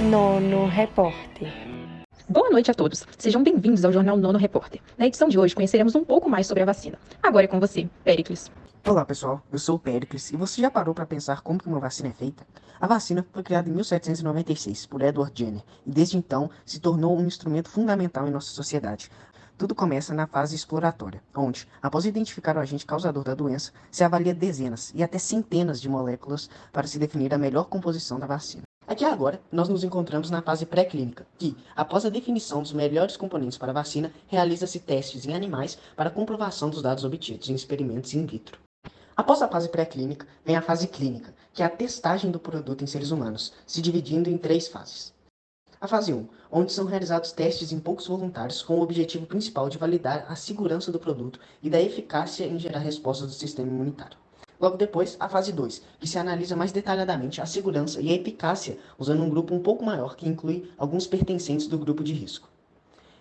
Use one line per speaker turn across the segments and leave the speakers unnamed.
Nono Repórter.
Boa noite a todos. Sejam bem-vindos ao Jornal Nono Repórter. Na edição de hoje conheceremos um pouco mais sobre a vacina. Agora é com você, Péricles.
Olá pessoal, eu sou o Péricles e você já parou para pensar como que uma vacina é feita? A vacina foi criada em 1796 por Edward Jenner e desde então se tornou um instrumento fundamental em nossa sociedade. Tudo começa na fase exploratória, onde, após identificar o agente causador da doença, se avalia dezenas e até centenas de moléculas para se definir a melhor composição da vacina. Aqui agora, nós nos encontramos na fase pré-clínica, que, após a definição dos melhores componentes para a vacina, realiza-se testes em animais para comprovação dos dados obtidos em experimentos in vitro. Após a fase pré-clínica, vem a fase clínica, que é a testagem do produto em seres humanos, se dividindo em 3 fases. A fase 1, onde são realizados testes em poucos voluntários com o objetivo principal de validar a segurança do produto e da eficácia em gerar respostas do sistema imunitário. Logo depois, a fase 2, que se analisa mais detalhadamente a segurança e a eficácia usando um grupo um pouco maior que inclui alguns pertencentes do grupo de risco.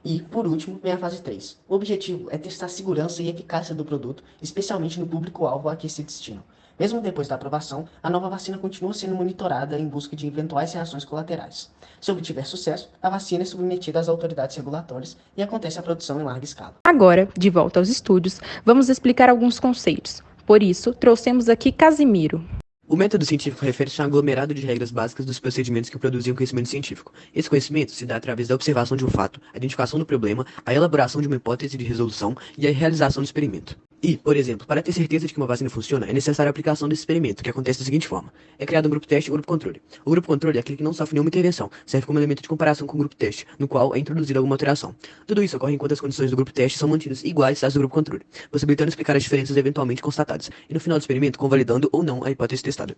E, por último, vem a fase 3. O objetivo é testar a segurança e eficácia do produto, especialmente no público-alvo a que se destinam. Mesmo depois da aprovação, a nova vacina continua sendo monitorada em busca de eventuais reações colaterais. Se obtiver sucesso, a vacina é submetida às autoridades regulatórias e acontece a produção em larga escala.
Agora, de volta aos estúdios, vamos explicar alguns conceitos. Por isso, trouxemos aqui Casimiro.
O método científico refere-se a um aglomerado de regras básicas dos procedimentos que produzem o conhecimento científico. Esse conhecimento se dá através da observação de um fato, a identificação do problema, a elaboração de uma hipótese de resolução e a realização do experimento. E, por exemplo, para ter certeza de que uma vacina funciona, é necessária a aplicação desse experimento, que acontece da seguinte forma. É criado um grupo teste e um grupo controle. O grupo controle é aquele que não sofre nenhuma intervenção, serve como elemento de comparação com o grupo teste, no qual é introduzida alguma alteração. Tudo isso ocorre enquanto as condições do grupo teste são mantidas iguais às do grupo controle, possibilitando explicar as diferenças eventualmente constatadas, e no final do experimento convalidando ou não a hipótese testada.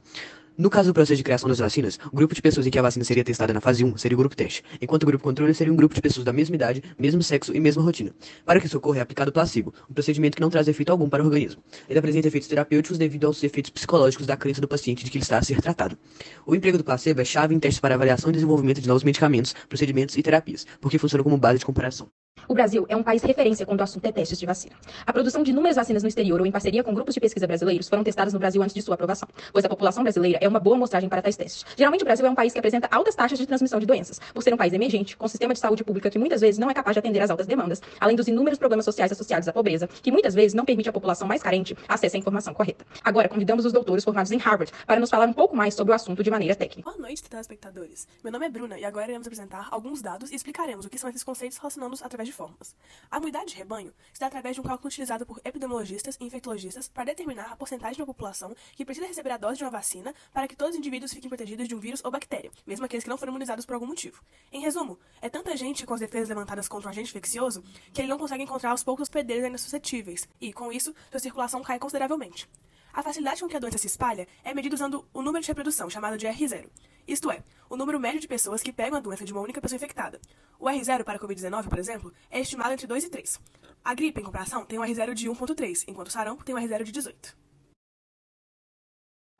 No caso do processo de criação das vacinas, o grupo de pessoas em que a vacina seria testada na fase 1 seria o grupo teste, enquanto o grupo controle seria um grupo de pessoas da mesma idade, mesmo sexo e mesma rotina. Para que isso ocorra é aplicado o placebo, um procedimento que não traz efeito algum para o organismo. Ele apresenta efeitos terapêuticos devido aos efeitos psicológicos da crença do paciente de que ele está a ser tratado. O emprego do placebo é chave em testes para avaliação e desenvolvimento de novos medicamentos, procedimentos e terapias, porque funciona como base de comparação.
O Brasil é um país referência quando o assunto é testes de vacina. A produção de inúmeras vacinas no exterior ou em parceria com grupos de pesquisa brasileiros foram testadas no Brasil antes de sua aprovação, pois a população brasileira é uma boa amostragem para tais testes. Geralmente o Brasil é um país que apresenta altas taxas de transmissão de doenças, por ser um país emergente, com sistema de saúde pública que muitas vezes não é capaz de atender às altas demandas, além dos inúmeros problemas sociais associados à pobreza, que muitas vezes não permite à população mais carente acesso à informação correta. Agora convidamos os doutores formados em Harvard para nos falar um pouco mais sobre o assunto de maneira técnica.
Boa noite, telespectadores. Meu nome é Bruna e agora iremos apresentar alguns dados e explicaremos o que são esses conceitos relacionando-os através de fórmulas. A imunidade de rebanho se dá através de um cálculo utilizado por epidemiologistas e infectologistas para determinar a porcentagem da população que precisa receber a dose de uma vacina para que todos os indivíduos fiquem protegidos de um vírus ou bactéria, mesmo aqueles que não foram imunizados por algum motivo. Em resumo, é tanta gente com as defesas levantadas contra um agente infeccioso que ele não consegue encontrar aos poucos hospedeiros ainda suscetíveis e, com isso, sua circulação cai consideravelmente. A facilidade com que a doença se espalha é medida usando o número de reprodução, chamado de R0. Isto é, o número médio de pessoas que pegam a doença de uma única pessoa infectada. O R0 para a Covid-19, por exemplo, é estimado entre 2 e 3. A gripe, em comparação, tem um R0 de 1,3, enquanto o sarampo tem um R0 de 18.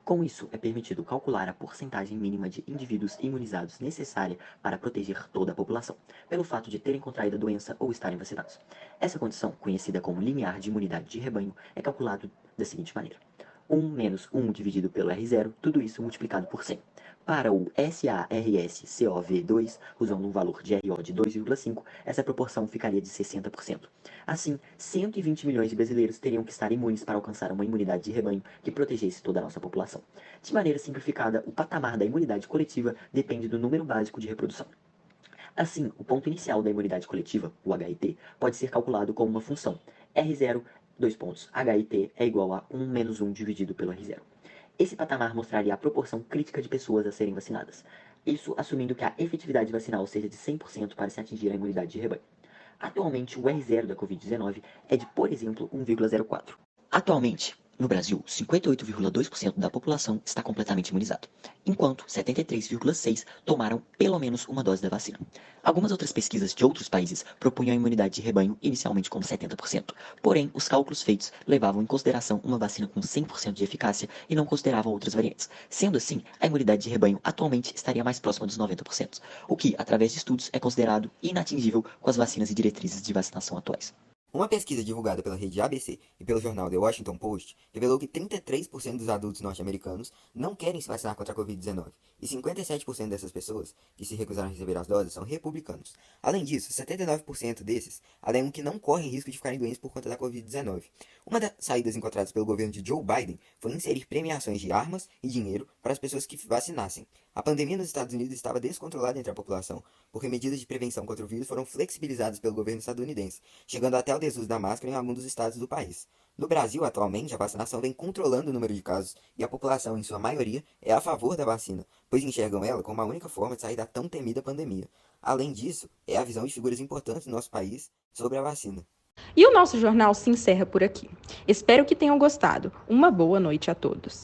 Com isso, é permitido calcular a porcentagem mínima de indivíduos imunizados necessária para proteger toda a população, pelo fato de terem contraído a doença ou estarem vacinados. Essa condição, conhecida como limiar de imunidade de rebanho, é calculado da seguinte maneira. 1 menos 1 dividido pelo R0, tudo isso multiplicado por 100. Para o SARS-CoV-2, usando um valor de RO de 2,5, essa proporção ficaria de 60%. Assim, 120 milhões de brasileiros teriam que estar imunes para alcançar uma imunidade de rebanho que protegesse toda a nossa população. De maneira simplificada, o patamar da imunidade coletiva depende do número básico de reprodução. Assim, o ponto inicial da imunidade coletiva, o HIT, pode ser calculado como uma função. R0, HIT é igual a 1 menos 1 dividido pelo R0. Esse patamar mostraria a proporção crítica de pessoas a serem vacinadas. Isso assumindo que a efetividade vacinal seja de 100% para se atingir a imunidade de rebanho. Atualmente, o R0 da Covid-19 é de, por exemplo, 1,04. Atualmente, no Brasil, 58,2% da população está completamente imunizado, enquanto 73,6% tomaram pelo menos uma dose da vacina. Algumas outras pesquisas de outros países propunham a imunidade de rebanho inicialmente como 70%, porém, os cálculos feitos levavam em consideração uma vacina com 100% de eficácia e não consideravam outras variantes. Sendo assim, a imunidade de rebanho atualmente estaria mais próxima dos 90%, o que, através de estudos, é considerado inatingível com as vacinas e diretrizes de vacinação atuais.
Uma pesquisa divulgada pela rede ABC e pelo jornal The Washington Post revelou que 33% dos adultos norte-americanos não querem se vacinar contra a Covid-19, e 57% dessas pessoas que se recusaram a receber as doses são republicanos. Além disso, 79% desses alegam que não correm risco de ficarem doentes por conta da Covid-19. Uma das saídas encontradas pelo governo de Joe Biden foi inserir premiações de armas e dinheiro para as pessoas que vacinassem. A pandemia nos Estados Unidos estava descontrolada entre a população, porque medidas de prevenção contra o vírus foram flexibilizadas pelo governo estadunidense, chegando até o desuso da máscara em alguns dos estados do país. No Brasil, atualmente, a vacinação vem controlando o número de casos e a população, em sua maioria, é a favor da vacina, pois enxergam ela como a única forma de sair da tão temida pandemia. Além disso, é a visão de figuras importantes do nosso país sobre a vacina.
E o nosso jornal se encerra por aqui. Espero que tenham gostado. Uma boa noite a todos.